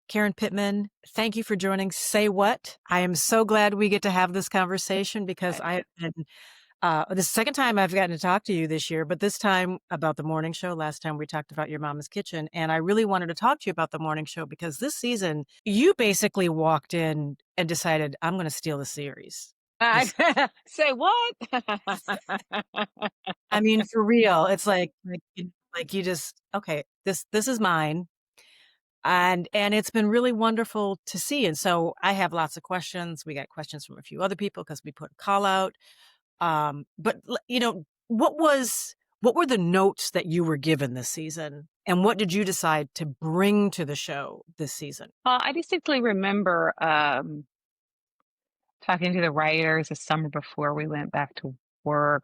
Karen Pittman, thank you for joining Say What. I am so glad we get to have this conversation because I have been, the second time I've gotten to talk to you this year, but this time about the morning show. Last time we talked about Your Mama's Kitchen. And I really wanted to talk to you about the morning show because this season you basically walked in and decided, I'm going to steal the series. This, Say what? I mean, for real, it's like you just, okay, this is mine. And it's been really wonderful to see. And so I have lots of questions. We got questions from a few other people because we put a call out. But what were the notes that you were given this season? And what did you decide to bring to the show this season? I distinctly remember talking to the writers the summer before we went back to work,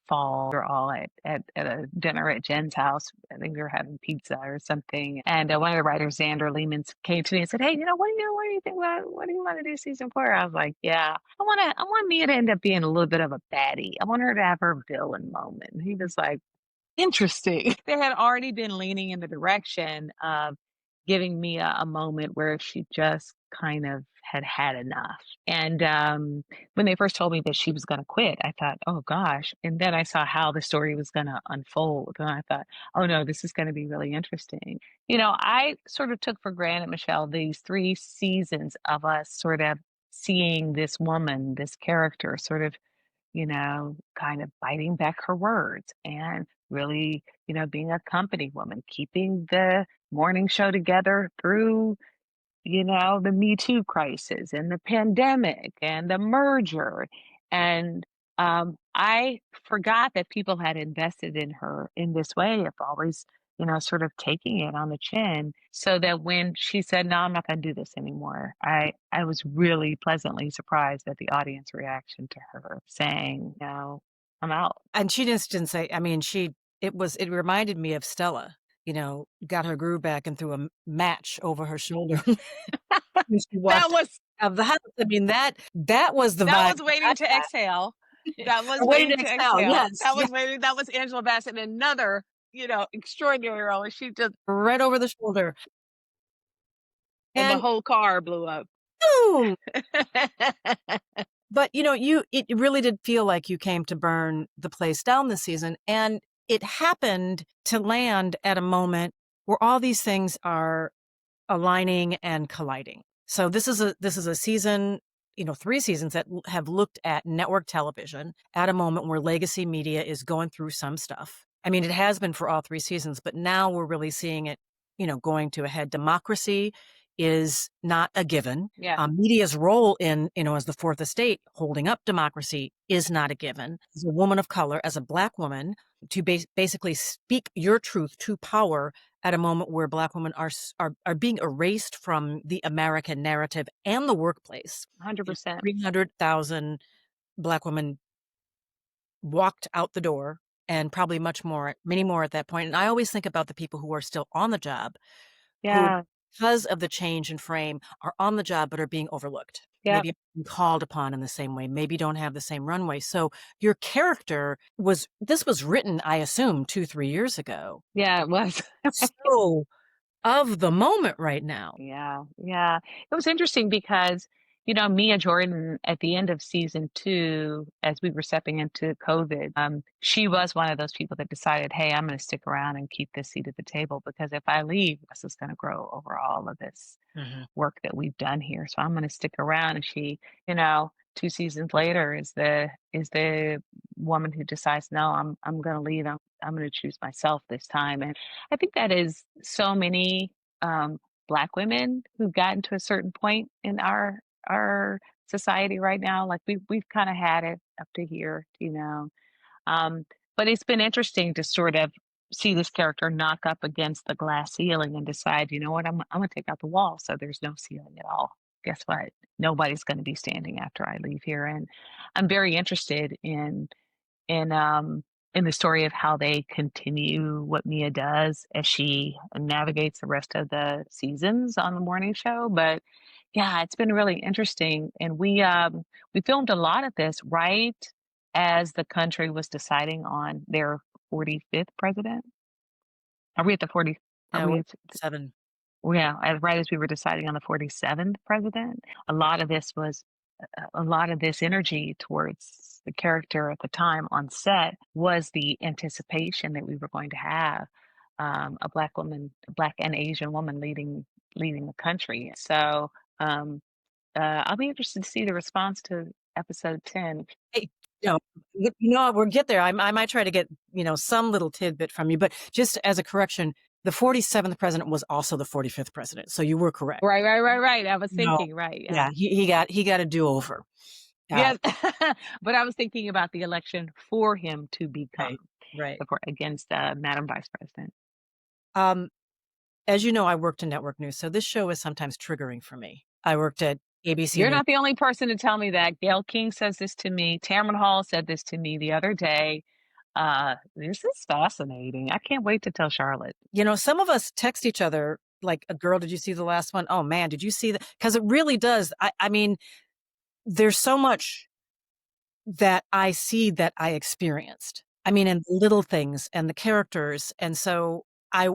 fall. We were all at a dinner at Jen's house. I think we were having pizza or something. And one of the writers, Xander Lehman, came to me and said, "Hey, what do you think about? What do you want to do season 4?" I was like, "Yeah, I want Mia to end up being a little bit of a baddie. I want her to have her villain moment." And he was like, interesting. They had already been leaning in the direction of giving Mia a moment where she just kind of had enough. And when they first told me that she was going to quit, I thought, oh gosh. And then I saw how the story was going to unfold. And I thought, oh no, this is going to be really interesting. I sort of took for granted, Michelle, these 3 seasons of us sort of seeing this woman, this character, sort of kind of biting back her words and really, being a company woman, keeping the morning show together through, the Me Too crisis and the pandemic and the merger. And I forgot that people had invested in her in this way of always, sort of taking it on the chin. So that when she said, "No, I'm not going to do this anymore," I was really pleasantly surprised at the audience reaction to her saying, "No, I'm out." And she just didn't say, I mean, it reminded me of Stella, got her groove back and threw a match over her shoulder. When she That walked was out of the house. I mean, that was the That vibe was I waiting to got. exhale. That was Or waiting waiting to to exhale, exhale. yes, yeah, That was Angela Bassett in another, extraordinary role, and she just right over the shoulder. and the And whole car blew up. boom! But, it really did feel like you came to burn the place down this season, and it happened to land at a moment where all these things are aligning and colliding. So this is a season, 3 seasons that have looked at network television at a moment where legacy media is going through some stuff. I mean, it has been for all 3 seasons, but now we're really seeing it, going to a head. Democracy is not a given. Yeah. Media's role in, as the fourth estate holding up democracy is not a given. As a woman of color, as a Black woman, to basically speak your truth to power at a moment where Black women are being erased from the American narrative and the workplace. 100%. 300,000 Black women walked out the door, and probably many more at that point. And I always think about the people who are still on the job, who, Yeah. because of the change in frame, are on the job but are being overlooked. Yep. Maybe being called upon in the same way, maybe don't have the same runway. So your character this was written, I assume, 2-3 years ago. Yeah, it was. So of the moment right now. Yeah, yeah. It was interesting because, Mia Jordan at the end of season 2, as we were stepping into COVID, she was one of those people that decided, hey, I'm going to stick around and keep this seat at the table because if I leave, this is going to grow over all of this Mhm. work that we've done here. So I'm going to stick around. And she, 2 seasons later is the woman who decides, no, I'm going to leave. I'm going to choose myself this time. And I think that is so many um, Black women who've gotten to a certain point in our society right now. Like we've kind of had it up to here, Um, but it's been interesting to sort of see this character knock up against the glass ceiling and decide, you know what, I'm gonna take out the wall so there's no ceiling at all. Guess what? Nobody's gonna be standing after I leave here. And I'm very interested in in the story of how they continue what Mia does as she navigates the rest of the seasons on the morning show. But yeah, it's been really interesting. And we filmed a lot of this right as the country was deciding on their 45th president. Are we at the 40? Are Yeah, we we're at 7. yeah, as right as we were deciding on the 47th president, a lot of this was a lot of this energy towards the character at the time on set was the anticipation that we were going to have a black woman, a black and Asian woman leading the country. So um, I'll be interested to see the response to episode 10. Hey, you know, we'll get there. I might try to get, some little tidbit from you, but just as a correction, the 47th president was also the 45th president. So you were correct. Right, right, right, right. I was No, thinking, right, yeah, yeah. he got a do-over. Uh, Yes, but I was thinking about the election for him to become right, right. before against Madam Vice President. Um, as you know, I worked in network news, so this show is sometimes triggering for me. I worked at ABC You're News. not the only person to tell me that. Gail King says this to me. Tamron Hall said this to me the other day. This is fascinating. I can't wait to tell Charlotte. Some of us text each other like, "A girl, did you see the last one? Oh man, did you see that?" Because it really does. I mean, there's so much that I see that I experienced. I mean, in the little things and the characters. And so I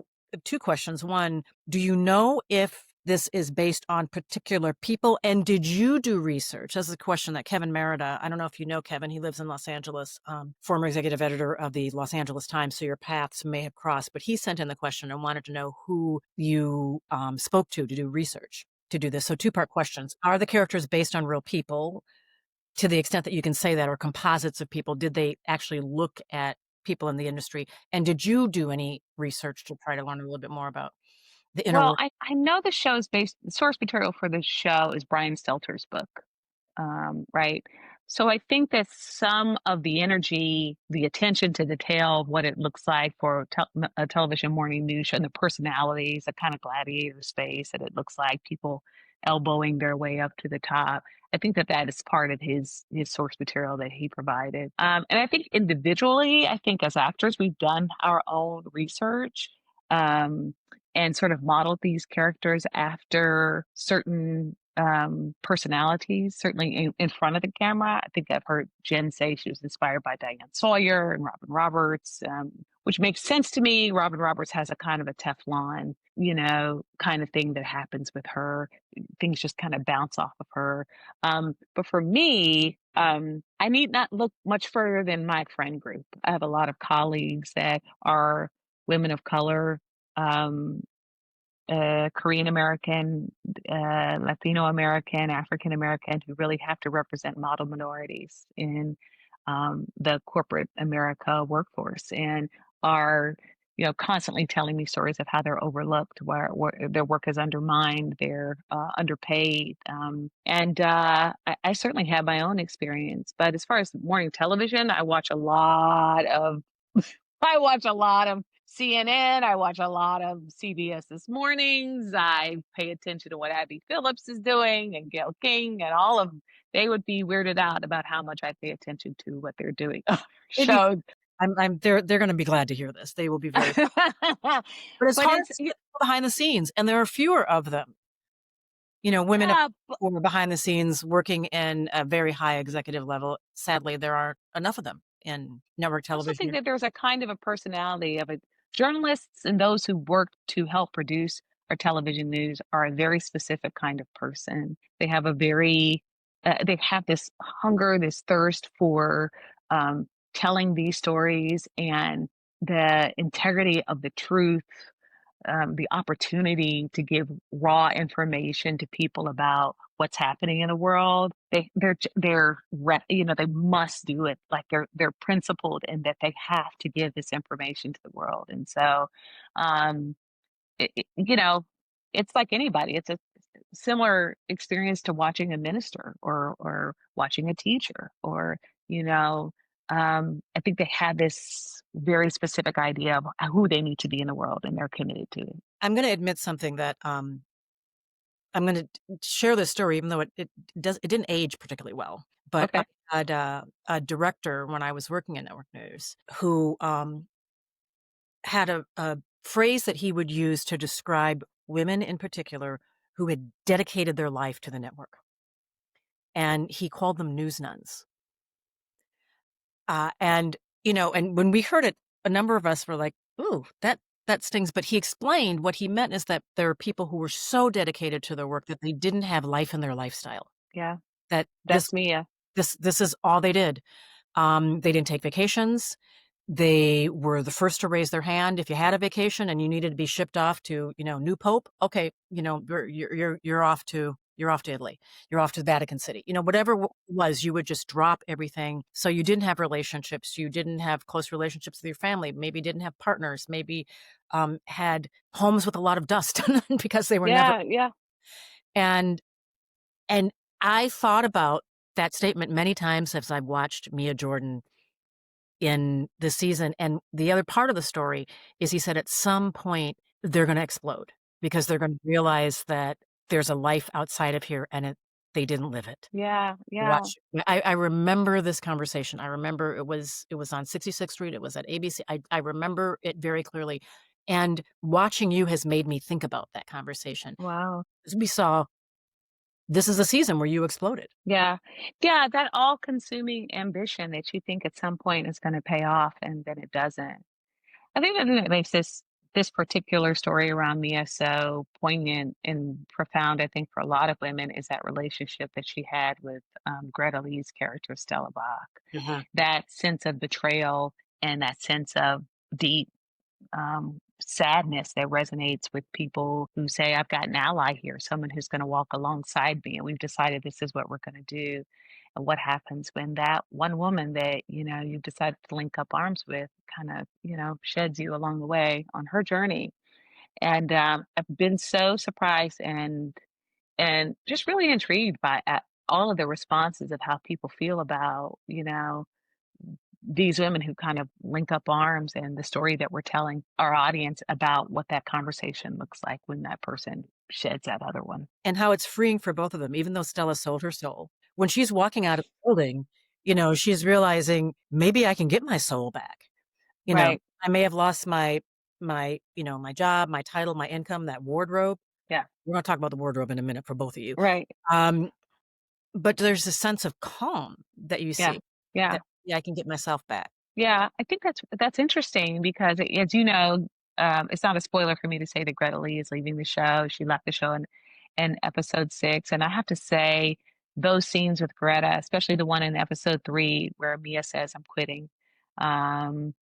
2 questions. 1, do you know if this is based on particular people? And did you do research? This is a question that Kevin Merida, I don't know if you know Kevin, he lives in Los Angeles, former executive editor of the Los Angeles Times, so your paths may have crossed, but he sent in the question and wanted to know who you spoke to do research to do this. So 2-part questions. Are the characters based on real people? To the extent that you can say that, or composites of people, did they actually look at people in the industry? And did you do any research to try to learn a little bit more about the inner Well, work? I know the show's based, the source material for the show is Brian Stelter's book. Right? So I think that some of the energy, the attention to detail of what it looks like for a television morning news show, and the personalities, the kind of gladiator space that it looks like, people elbowing their way up to the top. I think that that is part of his source material that he provided. And I think individually, I think as actors, we've done our own research. Um, and sort of modeled these characters after certain personalities, certainly in front of the camera. I think I've heard Jen say she was inspired by Diane Sawyer and Robin Roberts, which makes sense to me. Robin Roberts has a kind of a Teflon, kind of thing that happens with her. Things just kind of bounce off of her. But for me, I need not look much further than my friend group. I have a lot of colleagues that are women of color, um, Korean American, Latino American, African American who really have to represent model minorities in the corporate America workforce and are constantly telling me stories of how they're overlooked, where their work is undermined, they're underpaid, and I certainly have my own experience. But as far as morning television, I watch a lot of CNN. I watch a lot of CBS This Mornings. I pay attention to what Abby Phillips is doing and Gail King and all of they would be weirded out about how much I pay attention to what they're doing. They'd be Show. they're gonna be glad to hear this. They will be very but it's But hard it's to see behind the scenes, and there are fewer of them. Women yeah, who are behind the scenes working in a very high executive level. Sadly, there aren't enough of them in network I also think television. that there's a kind of a personality of it. Journalists and those who work to help produce our television news are a very specific kind of person. They have this hunger, this thirst for telling these stories and the integrity of the truth, the opportunity to give raw information to people about what's happening in the world. They must do it. Like they're principled in that they have to give this information to the world. And so, um, you know, it's like anybody. It's a similar experience to watching a minister or watching a teacher or you know I think they have this very specific idea of who they need to be in the world and they're committed to it. I'm gonna admit something that, I'm gonna share this story even though it didn't age particularly well, but I Okay. had a director when I was working in network news who, had a phrase that he would use to describe women in particular who had dedicated their life to the network, and he called them news nuns. And when we heard it, a number of us were like, "Ooh, that stings, but he explained what he meant is that there are people who were so dedicated to their work that they didn't have life in their lifestyle, Yeah, that that's Mia. this is all they did. They didn't take vacations. They were the first to raise their hand. If you had a vacation and you needed to be shipped off to, new pope, okay, you're off to Italy. You're off to Vatican City. Whatever was, you would just drop everything. So you didn't have relationships. You didn't have close relationships with your family. Maybe didn't have partners. Maybe had homes with a lot of dust because they were never. Yeah, yeah. And and I thought about that statement many times as I've watched Mia Jordan in the season, and the other part of the story is he said at some point they're gonna explode because they're gonna realize that there's a life outside of here and they didn't live it. Yeah, yeah. Watch I remember this conversation. I remember it was on 66th Street, it was at ABC. I remember it very clearly, and watching you has made me think about that conversation. Wow. 'Cause we saw this is a season where you exploded. Yeah. Yeah, that all-consuming ambition that you think at some point is gonna pay off and then it doesn't. I think the thing that makes this particular story around Mia so poignant and profound, I think, for a lot of women is that relationship that she had with, Greta Lee's character, Stella Bach. Uh-huh. That sense of betrayal and that sense of deep sadness that resonates with people who say, I've got an ally here, someone who's going to walk alongside me, and we've decided this is what we're going to do. And what happens when that one woman that you've decided to link up arms with kind of sheds you along the way on her journey. And I've been so surprised and just really intrigued by all of the responses of how people feel about these women who kind of link up arms and the story that we're telling our audience about what that conversation looks like when that person sheds that other one. And how it's freeing for both of them, even though Stella sold her soul. When she's walking out of the building, she's realizing, "Maybe I can get my soul back." You know, Right. I may have lost my job, my title, my income, that wardrobe. Yeah. We're gonna talk about the wardrobe in a minute for both of you. Right. Um, but there's a sense of calm that you Yeah. see Yeah. that, "Yeah, I can get myself back." Yeah. I think that's interesting because, as you know, it's not a spoiler for me to say that Greta Lee is leaving the show. She left the show in episode 6, and I have to say those scenes with Greta, especially the one in episode 3 where Mia says, "I'm quitting." Um,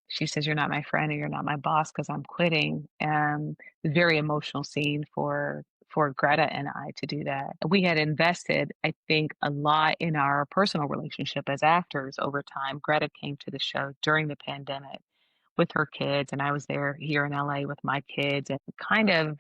She says, "You're not my friend and you're not my boss because 'cause I'm quitting." Very emotional scene for Greta and I to do that. We had invested, I think, a lot in our personal relationship as actors over time. Greta came to the show during the pandemic with her kids, and I was there here in LA with my kids and kind of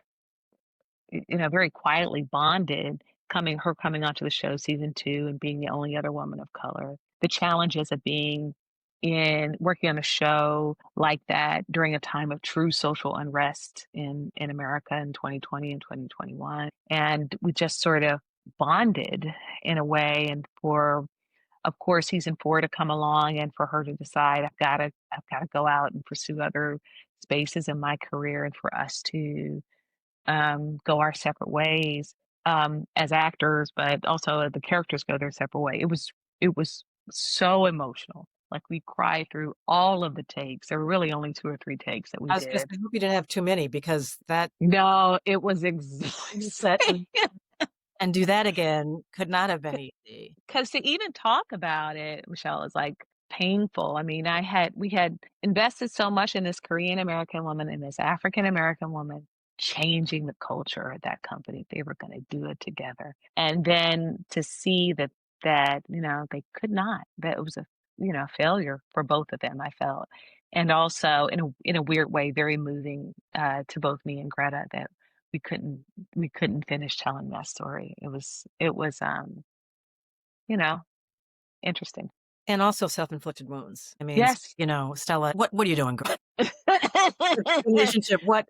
very quietly bonded coming onto the show season 2 and being the only other woman of color. The challenges of being in working on a show like that during a time of true social unrest in America in 2020 and 2021. And we just sort of bonded in a way, and for of course season 4 to come along and for her to decide I've got to go out and pursue other spaces in my career, and for us to go our separate ways as actors, but also the characters go their separate way. It was so emotional. Like we cried through all of the takes. There were really only 2 or 3 takes that we I was gonna say, did. I hope you didn't have too many because that No, it was set exhausting. and do that again could not have been easy. Because to even talk about it, Michelle, is like painful. I mean, we had invested so much in this Korean American woman and this African American woman changing the culture at that company. They were going to do it together. And then to see that they could not, that it was a failure for both of them, I felt. And also in a weird way, very moving to both me and Greta that we couldn't we couldn't finish telling that story. It was you know, interesting. And also self-inflicted wounds. I mean, Yes. Stella, what are you doing, girl? Relationship, what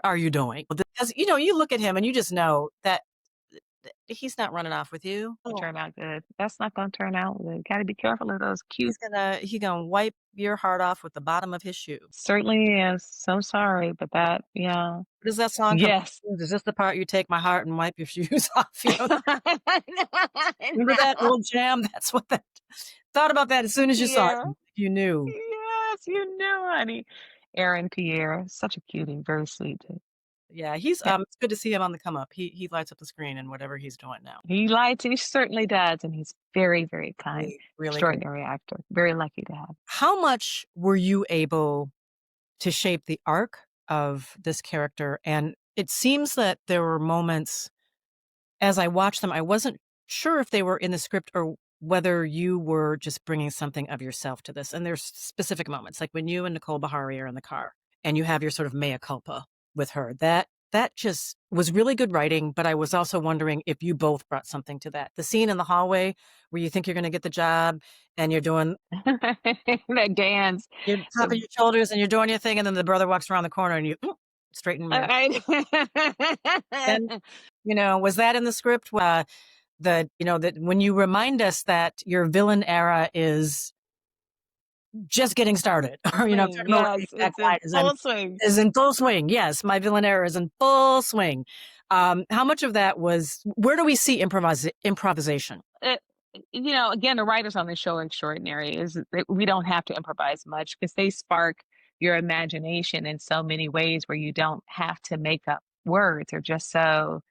are you doing? Because, you look at him and you just know that he's not running off with you. Will turn out good. That's not gonna turn out good. Gotta be careful of those cute. He gonna wipe your heart off with the bottom of his shoe. Certainly is. So sorry, but that yeah. What is that song from Yes. Is this the part you take my heart and wipe your shoes off, remember that No. old jam? That's what that thought about that as soon as you saw it, Yeah. you knew. Yes, you knew, honey. Aaron Pierre, such a cutie, very sweet too. Yeah, he's, Yeah, it's good to see him on the come up. He lights up the screen in whatever he's doing now. he certainly does, and he's very, very kind, Really, really great. extraordinary actor. Very lucky to have. How much were you able to shape the arc of this character? And it seems that there were moments as I watched them, I wasn't sure if they were in the script or whether you were just bringing something of yourself to this. And there's specific moments, like when you and Nicole Bahari are in the car and you have your sort of mea culpa with her. That just was really good writing, but I was also wondering if you both brought something to that. The scene in the hallway where you think you're going to get the job and you're doing That dance, you're tapping the your shoulders and you're doing your thing, and then the brother walks around the corner and you straighten your and I was that in the script? That when you remind us that your villain era is just getting started, or I swing, don't know what the yes, exact it's in line is. full swing. Is in full swing. Yes, my villain era is in full swing. How much of that was? Where do we see improvisation? It, again, the writers on the show are extraordinary. Is that we don't have to improvise much because they spark your imagination in so many ways where you don't have to make up words. They're just so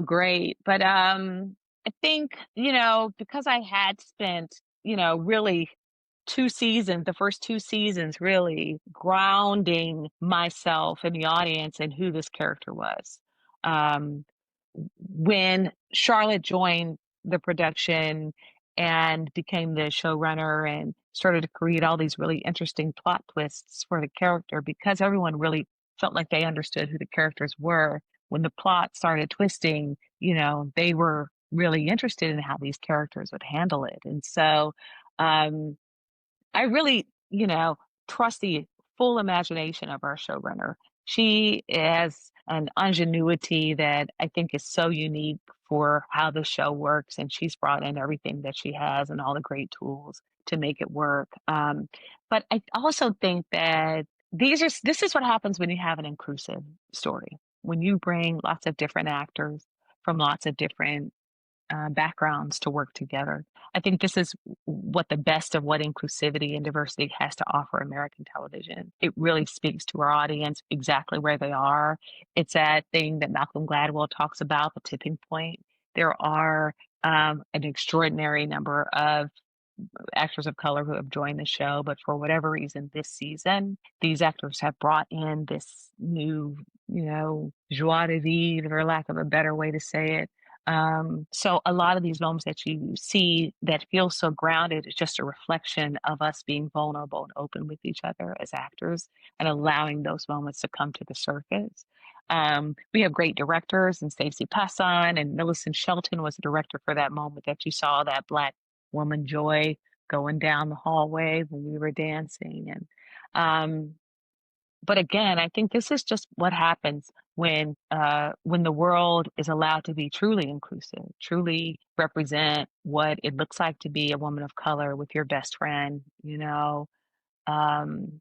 great. But I think because I had spent really 2 seasons, the first 2 seasons really grounding myself in the audience and who this character was. Um, when Charlotte joined the production and became the showrunner and started to create all these really interesting plot twists for the character because everyone really felt like they understood who the characters were. When the plot started twisting, they were really interested in how these characters would handle it. And so, um, I really, trust the full imagination of our showrunner. She has an ingenuity that I think is so unique for how the show works, and she's brought in everything that she has and all the great tools to make it work. But I also think that this is what happens when you have an inclusive story. When you bring lots of different actors from lots of different backgrounds to work together. I think this is what the best of what inclusivity and diversity has to offer American television. It really speaks to our audience exactly where they are. It's that thing that Malcolm Gladwell talks about, the tipping point. There are an extraordinary number of actors of color who have joined the show, but for whatever reason, this season, these actors have brought in this new, joie de vivre, for lack of a better way to say it. So a lot of these moments that you see that feel so grounded is just a reflection of us being vulnerable and open with each other as actors and allowing those moments to come to the surface. We have great directors, and Stacey Passon and Millicent Shelton was the director for that moment that you saw that black woman joy going down the hallway when we were dancing. And um, but again, I think this is just what happens when the world is allowed to be truly inclusive, truly represent what it looks like to be a woman of color with your best friend. Um,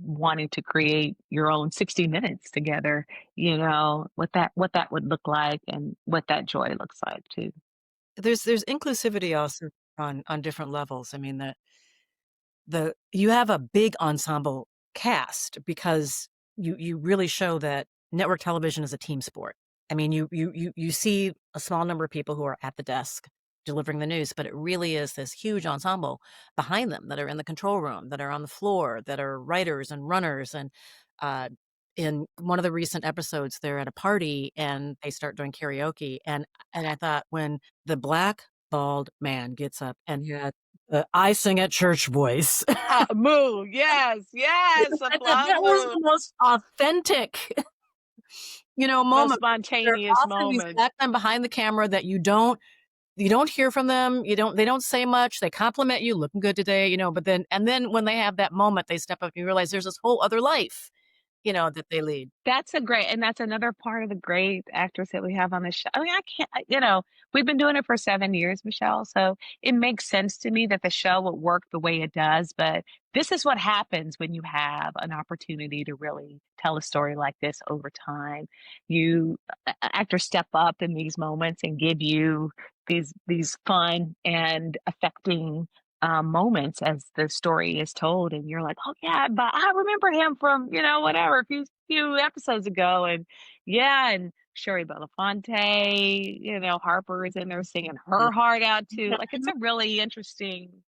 wanting to create your own 60 minutes together. What that would look like and what that joy looks like too. There's inclusivity also on different levels. I mean, the you have a big ensemble cast because you really show that network television is a team sport. I mean, you see a small number of people who are at the desk delivering the news, but it really is this huge ensemble behind them that are in the control room, that are on the floor, that are writers and runners. And uh, in one of the recent episodes, they're at a party and they start doing karaoke. And I thought when the black bald man gets up and had the I sing at church voice. Moo, yes, yes, I thought applause that was mood. the most authentic, Most moment. There spontaneous are often these moments. black men behind the camera that you don't hear from them. They don't say much. They compliment you, looking good today, but then when they have that moment, they step up and you realize there's this whole other life, that they lead. That's another part of the great actors that we have on the show. I mean, I can't, we've been doing it for 7 years, Michelle. So it makes sense to me that the show would work the way it does. But this is what happens when you have an opportunity to really tell a story like this over time. Actors step up in these moments and give you these fun and affecting moments as the story is told, and you're like, "Oh yeah, but I remember him from whatever a few episodes ago," and yeah, and Sherry Belafonte, Harper is in there singing her heart out too. Like it's a really interesting.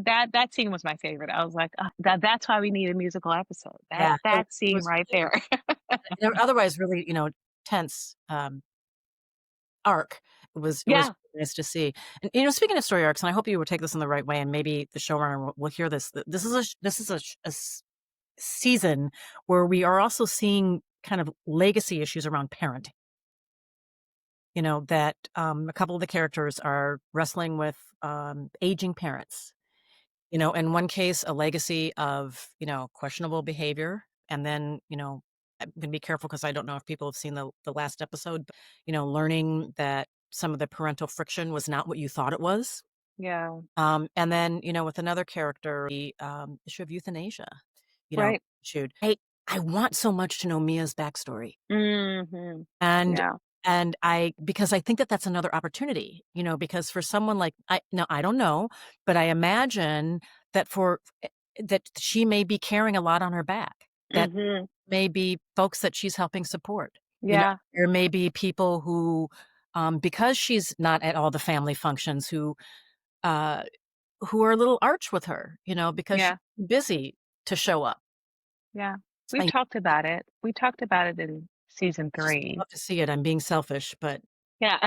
That scene was my favorite. I was like, that's why we need a musical episode. That Yeah, that it scene was right really there. otherwise really, tense, arc. It was Yeah, nice to see. And, speaking of story arcs, and I hope you will take this in the right way, and maybe the showrunner will hear this. This is a season where we are also seeing kind of legacy issues around parenting. That a couple of the characters are wrestling with aging parents. In one case, a legacy of questionable behavior, and then I'm gonna be careful because I don't know if people have seen the last episode, but learning that some of the parental friction was not what you thought it was. yeah, And then with another character, the issue of euthanasia. right. Shoot, I want so much to know Mia's backstory. Hmm. And Yeah. because I think that that's another opportunity, because for someone like I don't know, but I imagine that that she may be carrying a lot on her back. That Hmm. may be folks that she's helping support. Yeah. There may be people who, because she's not at all the family functions, uh, who are a little arch with her, because she's Yeah. busy to show up. Yeah. We've I talked about it. We talked about it in season just 3. love to see it. I'm being selfish, but Yeah.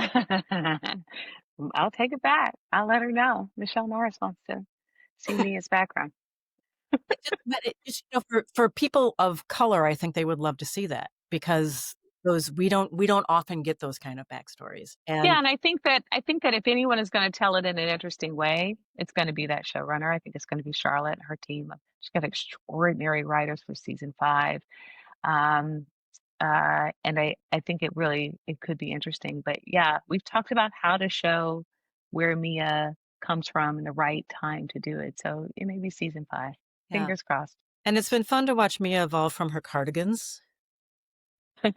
I'll take it back. I'll let her know. Michelle Norris wants to see me as background. it just, for people of color, I think they would love to see that because those we don't often get those kind of backstories. And Yeah, and I think that if anyone is gonna tell it in an interesting way, it's gonna be that showrunner. I think it's gonna be Charlotte and her team. She's got extraordinary writers for season 5. Um, and I think it could be interesting. But yeah, we've talked about how to show where Mia comes from and the right time to do it. So it may be season 5. yeah, Fingers crossed. and it's been fun to watch Mia evolve from her cardigans, her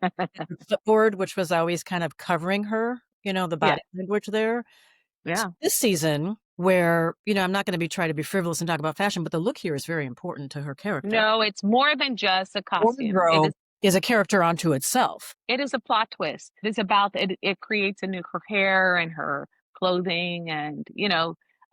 clipboard, which was always kind of covering her, the Yeah, body language there. To yeah. this season, where I'm not going to be trying to be frivolous and talk about fashion, but the look here is very important to her character. No, it's more than just a costume. It is Wardrobe is a character unto itself. It is a plot twist. It is about it creates a new her hair and her clothing and,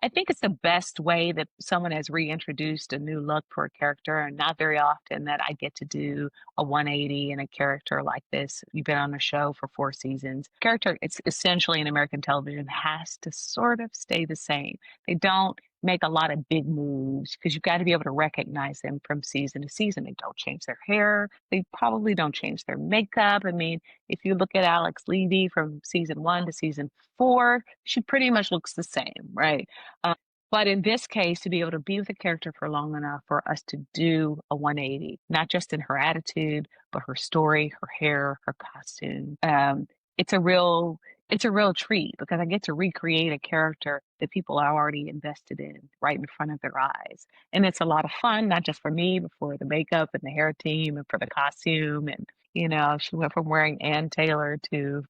I think it's the best way that someone has reintroduced a new look for a character, and not very often that I get to do a 180 in a character like this. You've been on the show for 4 seasons. Character, it's essentially in American television, has to sort of stay the same. They don't make a lot of big moves because you've got to be able to recognize them from season to season. They don't change their hair. They probably don't change their makeup. I mean, if you look at Alex Levy from season 1 to season 4, she pretty much looks the same, right? Uh, but in this case, to be able to be with a character for long enough for us to do a 180, not just in her attitude, but her story, her hair, her costume. It's a real it's a real treat because I get to recreate a character that people are already invested in right in front of their eyes. And it's a lot of fun, not just for me, but for the makeup and the hair team and for the costume. And, she went from wearing Ann Taylor to,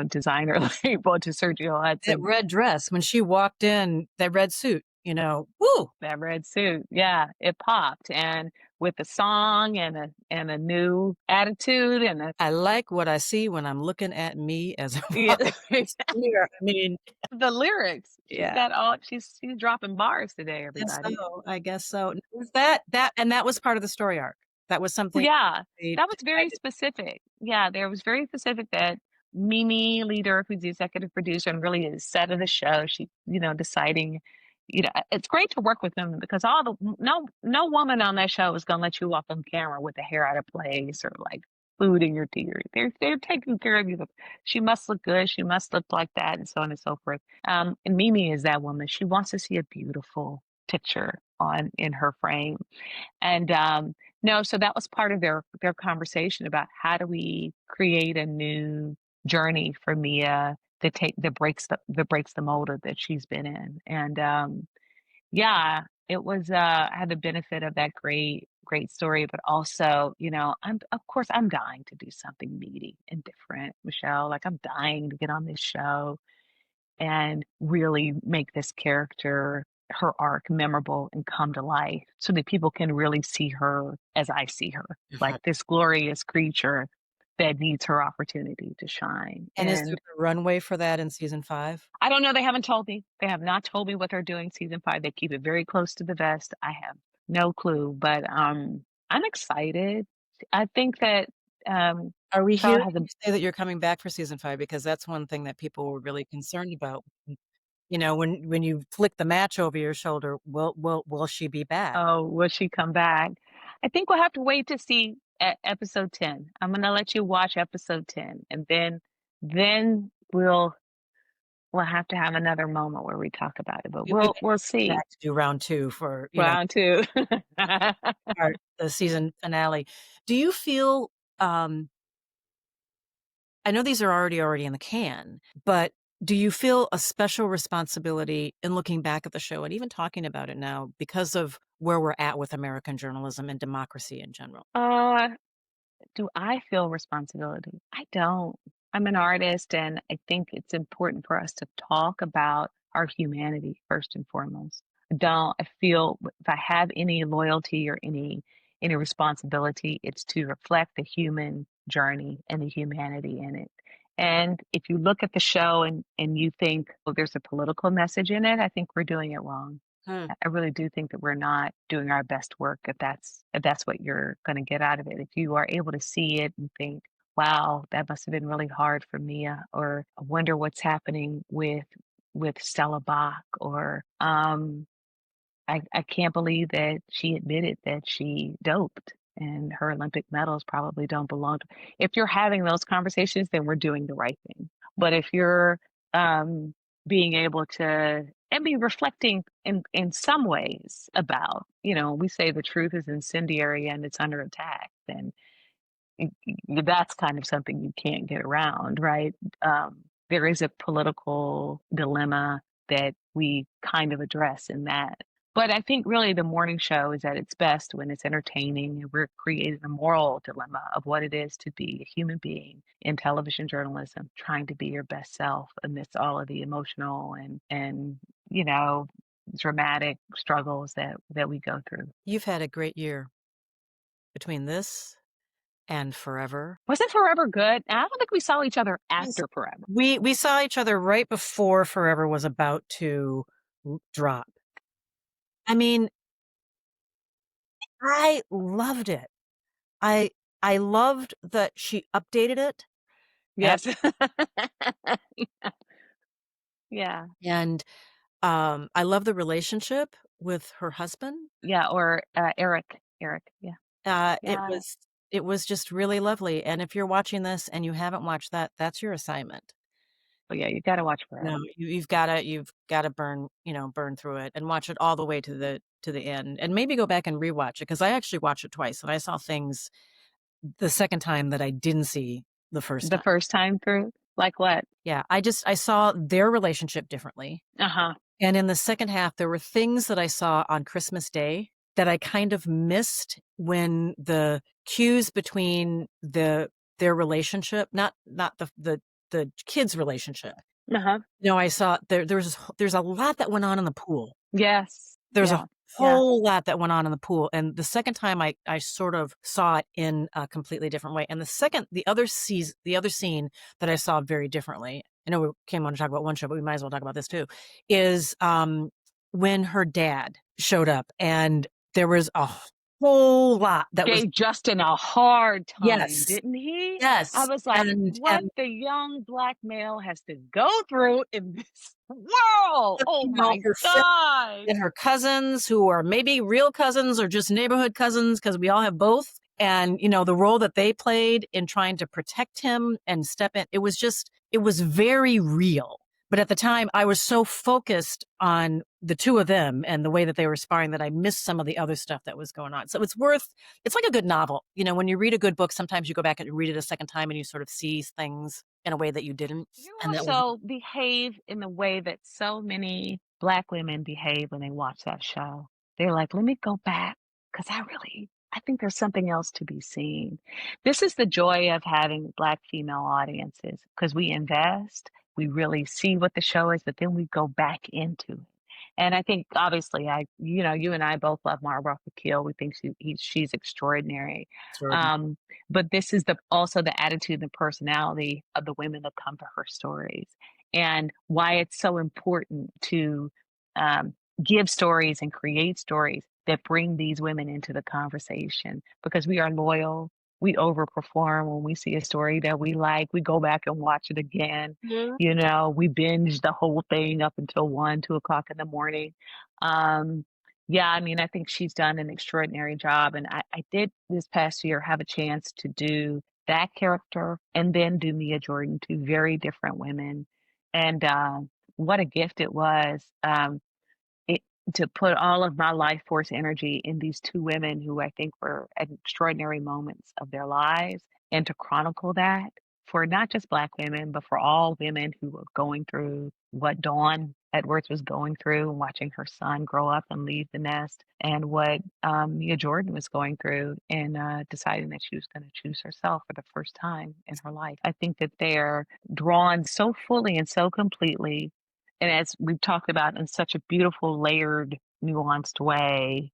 designer label to Sergio That Hudson. red dress, when she walked in, that red suit, woo! That red suit, yeah, it popped. And with a song and a new attitude and a I like what I see when I'm looking at me as a yeah, walking mirror. I mean, the lyrics. yeah. She's dropping bars today, Guess everybody. so, I guess so. Was that was part of the story arc. That was something Yeah, they that was very decided. specific. Yeah, there was very specific that Mimi Leader, who's the executive producer and really is set of the show, she, deciding, it's great to work with them because no woman on that show is gonna let you walk on camera with the hair out of place or like food in your teeth. They're taking care of you. She must look good, she must look like that, and so on and so forth. And Mimi is that woman. She wants to see a beautiful picture on in her frame. And no, so that was part of their conversation about how do we create a new journey for Mia that breaks the mold that she's been in. And yeah, it was I had the benefit of that great story, but also, I'm dying to do something meaty and different, Michelle. Like I'm dying to get on this show and really make this character her arc memorable and come to life so that people can really see her as I see her, like God. this glorious creature that needs her opportunity to shine. And is there And the runway for that in season 5? I don't know, they haven't told me. They have not told me what they're doing season 5. They keep it very close to the vest. I have no clue, but I'm excited. I think that Are we Charlotte hearing has a you say that you're coming back for season 5? Because that's one thing that people were really concerned about. You know, when you flick the match over your shoulder, will she be back? oh, will she come back? I think we'll have to wait to see episode 10. I'm gonna let you watch episode 10, and then we'll have to have another moment where we talk about it. But We may we'll have to come see. back to do round 2 for, Round two. part the season finale. Do you feel, um I know these are already in the can, but do you feel a special responsibility in looking back at the show and even talking about it now because of where we're at with American journalism and democracy in general? uh, Do I feel responsibility? I don't. I'm an artist, and I think it's important for us to talk about our humanity first and foremost. I feel if I have any loyalty or any responsibility, it's to reflect the human journey and the humanity in it. And if you look at the show and you think, oh, there's a political message in it, I think we're doing it wrong. Hmm. I really do think that we're not doing our best work if that's what you're going to get out of it. If you are able to see it and think, "Wow, that must have been really hard for Mia," or "I wonder what's happening with Stella Bach," or I can't believe that she admitted that she doped and her Olympic medals probably don't belong to. If you're having those conversations, then we're doing the right thing. But if you're um, being able to and be reflecting in some ways about, we say the truth is incendiary and it's under attack, then that's kind of something you can't get around, right? There is a political dilemma that we kind of address in that. But I think really the morning show is at its best when it's entertaining and we're creating a moral dilemma of what it is to be a human being in television journalism, trying to be your best self amidst all of the emotional and you know dramatic struggles that we go through. You've had a great year between this and Forever. Wasn't Forever good? I don't think we saw each other Yes. after Forever. We saw each other right before Forever was about to drop. I mean, I loved it. I I loved that she updated it, ev Yes. Yeah. and, I love the relationship with her husband. Yeah, or, Eric. Eric, yeah. Uh, it Yeah. was it was just really lovely, and if you're watching this and you haven't watched that, that's your assignment. But yeah, you gotta watch No, Forever. you've gotta burn through it and watch it all the way to the end, and maybe go back and rewatch it because I actually watched it twice, and I saw things the second time that I didn't see the first The time. first time through? Like what? Yeah, I saw their relationship differently, Uh-huh. and in the second half, there were things that I saw on Christmas Day that I kind of missed when the cues between their relationship, not the kids' relationship. Uh-huh. I saw there's a lot that went on in the pool. Yes. There's a Yeah. Yeah. whole lot that went on in the pool, and the second time I sort of saw it in a completely different way, and the other scene that I saw very differently, I know we came on to talk about one show, but we might as well talk about this too, is, when her dad showed up, and there was a whole lot that was Gave Justin a hard time, yes, didn't he? I yes, was like, "What and the young black male has to go through in this world? Oh my her gosh." and her cousins who are maybe real cousins or just neighborhood cousins because we all have both. And, the role that they played in trying to protect him and step in, it was very real. But at the time, I was so focused on the two of them and the way that they were sparring that I missed some of the other stuff that was going on. So it's like a good novel. When you read a good book, sometimes you go back and read it a second time and you sort of see things in a way that you didn't. You And that was, also behave in the way that so many black women behave when they watch that show. They're like, let me go back because I think there's something else to be seen. This is the joy of having black female audiences because we invest, we really see what the show is, but then we go back into it. And I think obviously you and I both love Mara Roth Akil. We think she's extraordinary. Extraordinary. Um, but this is also the attitude and personality of the women that come to her stories, and why it's so important to um, give stories and create stories that bring these women into the conversation, because we are loyal. We overperform when we see a story that we like. We go back and watch it again. Mhm. We binge the whole thing up until 1, 2 o'clock in the morning. Um, yeah, I mean, I think she's done an extraordinary job. And I did this past year have a chance to do that character and then do Mia Jordan, two very different women. And what a gift it was. It to put all of my life force energy in these 2 women who I think were at extraordinary moments of their lives, and to chronicle that for not just Black women, but for all women who were going through what Dawn Edwards was going through and watching her son grow up and leave the nest, and what, Mia Jordan was going through in, deciding that she was gonna choose herself for the first time in her life. I think that they're drawn so fully and so completely, and as we've talked about, in such a beautiful, layered, nuanced way,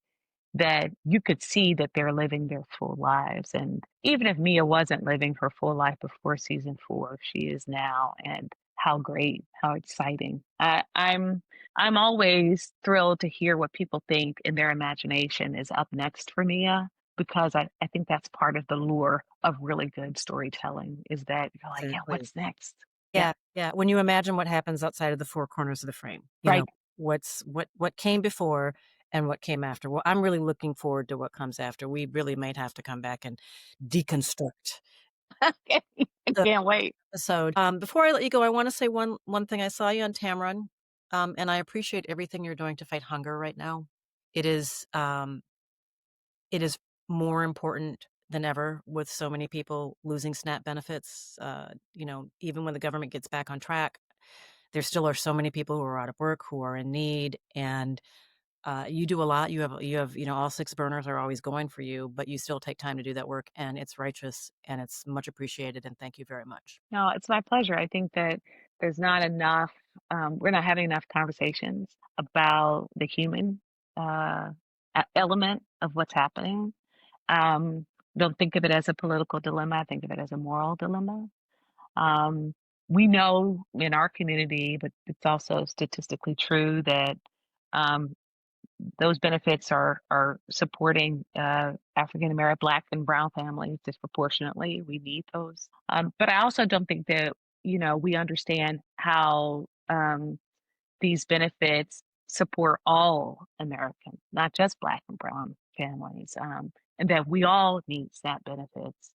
that you could see that they're living their full lives. And even if Mia wasn't living her full life before season 4, she is now. And how great, how exciting. I'm always thrilled to hear what people think in their imagination is up next for Mia, because I think that's part of the lure of really good storytelling, is that you're like, yeah, Exactly. what's next? Yeah, Yeah, yeah, when you imagine what happens outside of the 4 corners of the frame, right. what came before and what came after. Well, I'm really looking forward to what comes after. We really might have to come back and deconstruct I the can't wait. episode. Before I let you go, I wanna say one thing. I saw you on Tamron, and I appreciate everything you're doing to fight hunger right now. It is, um, it is more important than ever with so many people losing SNAP benefits, even when the government gets back on track. There still are so many people who are out of work, who are in need, and, you do a lot. All 6 burners are always going for you, but you still take time to do that work, and it's righteous, and it's much appreciated, and thank you very much. No, it's my pleasure. I think that there's not enough, we're not having enough conversations about the human element of what's happening. Um, don't think of it as a political dilemma. I think of it as a moral dilemma. Um, we know in our community, but it's also statistically true that um, those benefits are supporting African American, Black, and Brown families disproportionately. We need those, but I also don't think that we understand how these benefits support all Americans, not just Black and Brown families, and that we all need SNAP benefits.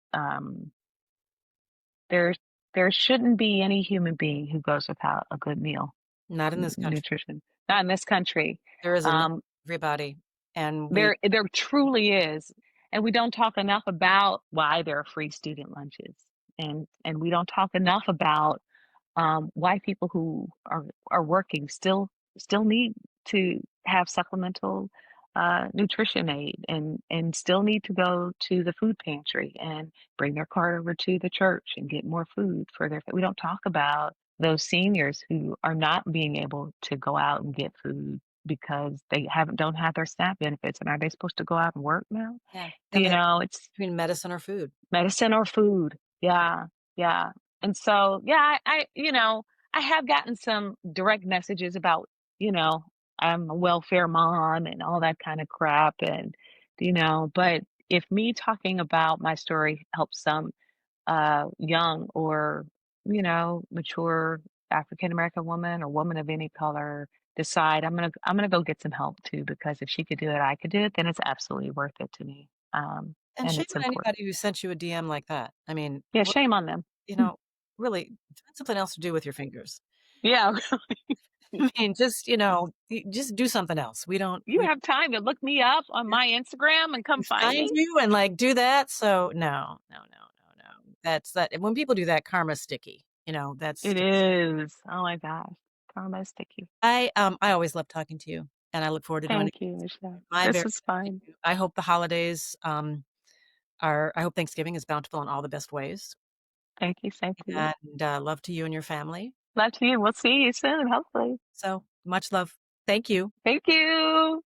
There there shouldn't be any human being who goes without a good meal, Not in this country. nutrition. Not in this country. There is enough Um, for everybody, and we there truly is, and we don't talk enough about why there are free student lunches, and we don't talk enough about why people who are working still need to have supplemental nutrition aid, and still need to go to the food pantry and bring their cart over to the church and get more food for their. We don't talk about those seniors who are not being able to go out and get food because they haven't don't have their SNAP benefits, and are they supposed to go out and work now? yeah, and they It's between medicine or food. medicine or food. Yeah, yeah. And so, yeah, I have gotten some direct messages about, you know, I'm a welfare mom and all that kind of crap. And, but if me talking about my story helps some young or, mature African American woman or woman of any color decide I'm gonna go get some help too, because if she could do it, I could do it, then it's absolutely worth it to me. And And shame it's on important. anybody who sent you a DM like that. I mean, Yeah, shame on them. you know, really find something else to do with your fingers. Yeah, I mean, just do something else. you have time to look me up on my Instagram and come find find me? you and, like, do that, so no, no, no, no, no. That's that when people do that, karma's sticky, that's It just is. Oh my gosh. Karma is sticky. I always love talking to you, and I look forward to doing it Thank you, Michelle. my This very is thank fun. you. I hope Thanksgiving is bountiful in all the best ways, Thank you. Same to you. and, love to you and your family. Love to you. We'll see you soon, hopefully. So, much love. Thank you. Thank you.